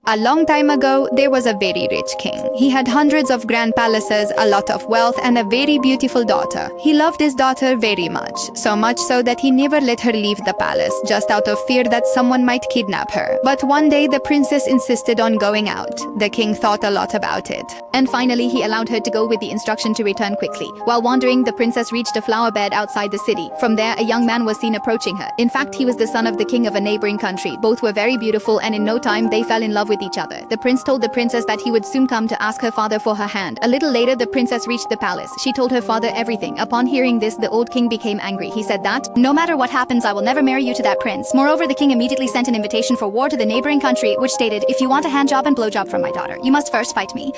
A long time ago, there was a very rich king. He had hundreds of grand palaces, a lot of wealth, and a very beautiful daughter. He loved his daughter very much so that he never let her leave the palace, just out of fear that someone might kidnap her. But one day, the princess insisted on going out. The king thought a lot about it. And finally, he allowed her to go with the instruction to return quickly. While wandering, the princess reached a flower bed outside the city. From there, a young man was seen approaching her. In fact, he was the son of the king of a neighboring country. Both were very beautiful, and in no time, they fell in love with each other. The prince told the princess that he would soon come to ask her father for her hand. A little later, the princess reached the palace. She told her father everything. Upon hearing this, the old king became angry. He said that, "No matter what happens, I will never marry you to that prince." Moreover, the king immediately sent an invitation for war to the neighboring country, which stated, "If you want a hand job and blowjob from my daughter, you must first fight me."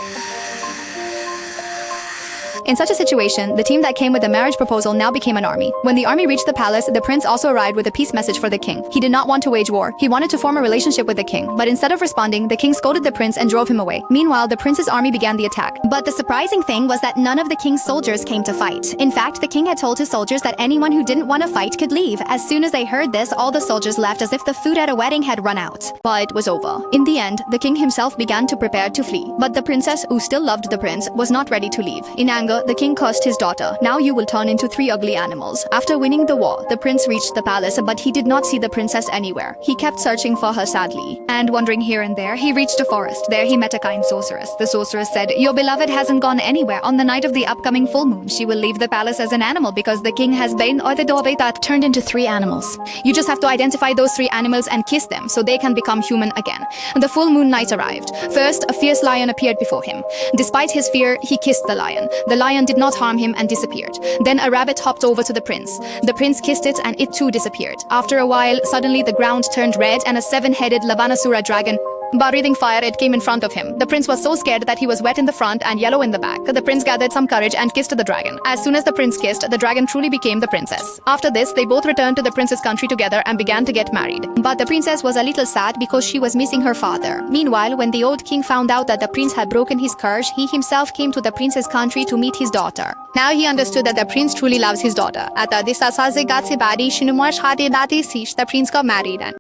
In such a situation, the team that came with the marriage proposal now became an army. When the army reached the palace, the prince also arrived with a peace message for the king. He did not want to wage war. He wanted to form a relationship with the king, but instead of responding, the king scolded the prince and drove him away. Meanwhile, the prince's army began the attack. But the surprising thing was that none of the king's soldiers came to fight. In fact, the king had told his soldiers that anyone who didn't want to fight could leave. As soon as they heard this, all the soldiers left as if the food at a wedding had run out. But it was over. In the end, the king himself began to prepare to flee. But the princess, who still loved the prince, was not ready to leave. In anger, the king cursed his daughter. "Now you will turn into 3 ugly animals." After winning the war, the prince reached the palace, but he did not see the princess anywhere. He kept searching for her sadly. And wandering here and there, he reached a forest. There he met a kind sorceress. The sorceress said, "Your beloved hasn't gone anywhere. On the night of the upcoming full moon, she will leave the palace as an animal because the king has been or the doorway that turned into 3 animals. You just have to identify those 3 animals and kiss them so they can become human again." The full moon night arrived. First, a fierce lion appeared before him. Despite his fear, he kissed the lion. The lion did not harm him and disappeared. Then a rabbit hopped over to the prince. The prince kissed it and it too disappeared. After a while, suddenly the ground turned red and a 7-headed Lavanasura dragon, breathing fire, it came in front of him. The prince was so scared that he was wet in the front and yellow in the back. The prince gathered some courage and kissed the dragon. As soon as the prince kissed, the dragon truly became the princess. After this, they both returned to the prince's country together and began to get married. But the princess was a little sad because she was missing her father. Meanwhile, when the old king found out that the prince had broken his curse, he himself came to the prince's country to meet his daughter. Now he understood that the prince truly loves his daughter. At the prince got married and